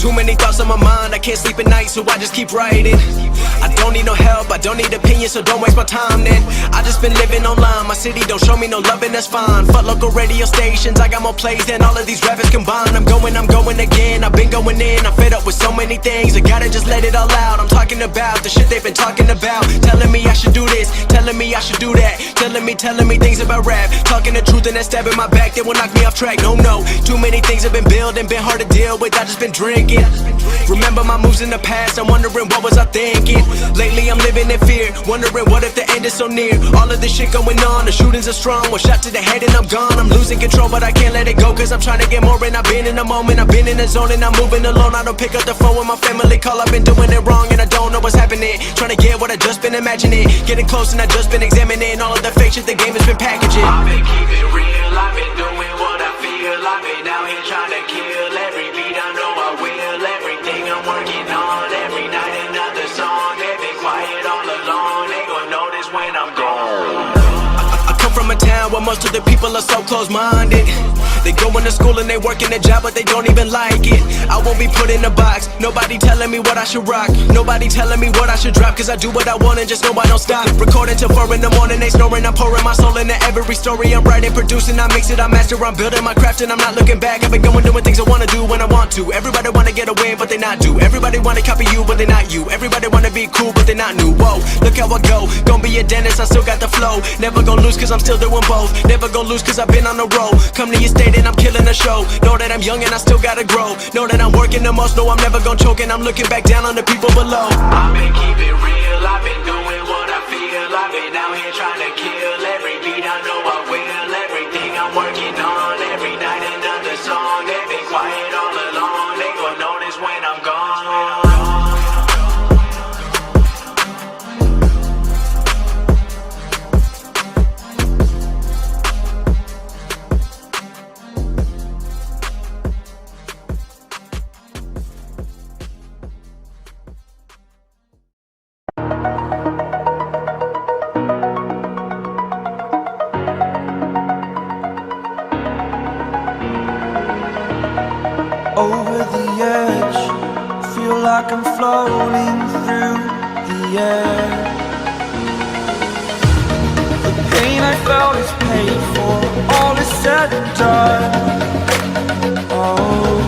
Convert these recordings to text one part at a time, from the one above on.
Too many thoughts on my mind, I can't sleep at night, so I just keep writing. I don't need no help, I don't need opinions, so don't waste my time then. I just been living online, my city don't show me no love and that's fine. Fuck local radio stations, I got more plays than all of these rappers combined. I'm going again, I've been going in, I'm fed up with so many things, I gotta just let it all out. I'm talking about the shit they've been talking about, telling me I should do this, telling me I should do that, telling me things about rap, talking the truth and that stab in my back that will knock me off track. No, too many things have been building, been hard to deal with, I just been drinking. Remember my moves in the past, I'm wondering what was I thinking. Lately I'm living in fear, wondering what if the end is so near. All of this shit going on, the shootings are strong, one shot to the head and I'm gone. I'm losing control but I can't let it go, cause I'm trying to get more and I've been in the moment, I've been in the zone and I'm moving alone. I don't pick up the phone when my family call, I've been doing it wrong and I don't know what's happening. Trying to get what I just been imagining, getting close and I just been examining all of the fake shit the game has been packaging. I've been keeping real, I've been doing what I feel, I've been out here trying to kill every beat, I know I will, everything I'm working on, every night another song, they've been quiet all along, they gon' notice when I'm gone. I come from a town where most of the people are so close-minded. They go into school and they work in a job but they don't even like it. I won't be put in a box, nobody telling me what I should rock, nobody telling me what I should drop, cause I do what I want and just know I don't stop. Recording till 4 in the morning, they snoring, I'm pouring my soul into every story. I'm writing, producing, I mix it, I master, I'm building my craft and I'm not looking back. I've been going doing things I wanna do when I want to. Everybody wanna get a win but they not do. Everybody wanna copy you but they not you. Everybody wanna be cool but they not new. Whoa, look how I go, gon' be a dentist, I still got the flow. Never gon' lose cause I'm still doing both. Never gon' lose cause I've been on the road. Come to your state and I'm killing the show. Know that I'm young and I still gotta grow. Know that I'm working the most, know I'm never gon' choke. And I'm looking back down on the people below. I've been keeping real, I've been doing what I feel, I've been out here trying to kill every beat, I know I will, everything I'm working on, every night another song, they've been quiet all along, they gon' notice when I'm gone. Over the edge, feel like I'm floating through the air. The pain I felt is paid for, all is said and done. Oh,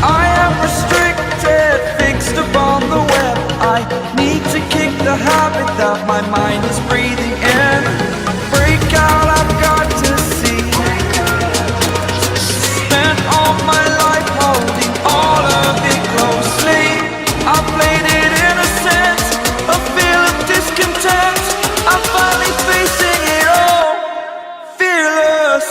I am restricted, fixed upon the web. I need to kick the habit that my mind is breathing in. Break out, I've got to see. All my life holding all of it closely. I played it innocent, a feel of discontent. I'm finally facing it all, fearless.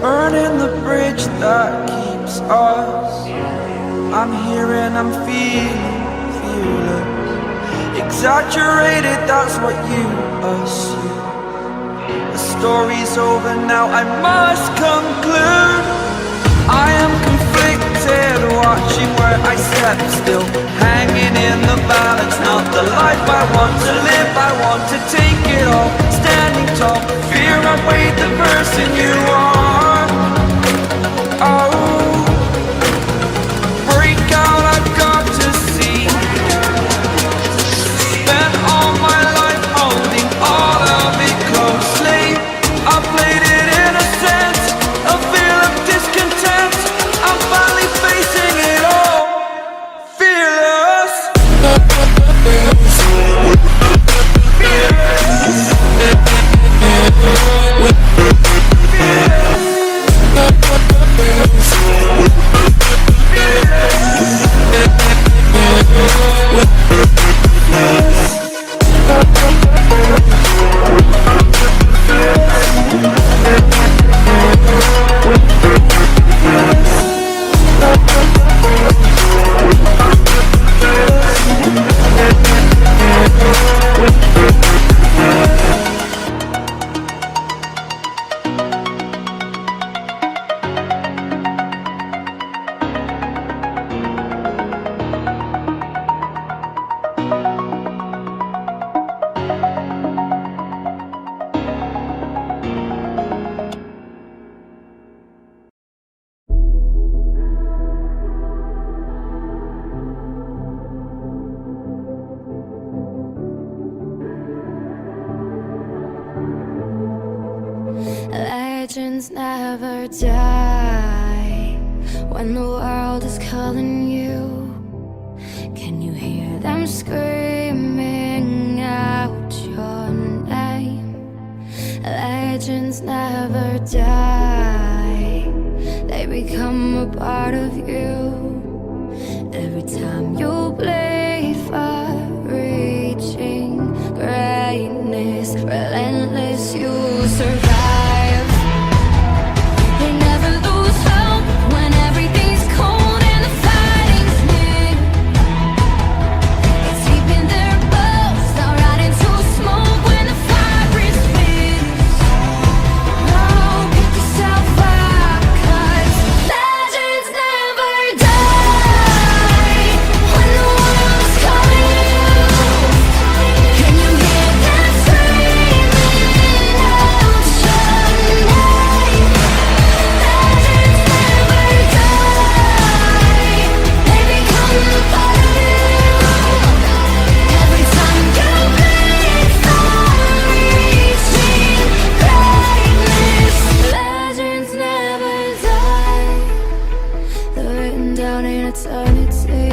Burning the bridge that keeps us. I'm here and I'm feeling fearless. Exaggerated, that's what you assume. The story's over now, I must conclude. I am conflicted, watching where I step still, hanging in the balance. Not the life I want to live, I want to take it all. Standing tall, fear outweighed the person you are. Oh, break out, I've got to see. Spent all my life holding all of it closely. I played it innocent, a feel of discontent. I'm finally facing it all, fearless. Fearless. never die. When the world is calling you, can you hear them screaming out your name? Legends never die, they become a part of you. Every time you bleed for reaching greatness, relentless, you survive. They never lose hope when everything's cold and the fighting's near. It's deep in their bones, they'll rot into smoke when the fire is fierce. Oh, pick yourself up, 'cause legends never die. When the world is calling you, can you hear them screaming out your name? Legends never die, they become a part of you. Every time you bleed for reaching greatness, legends never die. They're written down in eternity.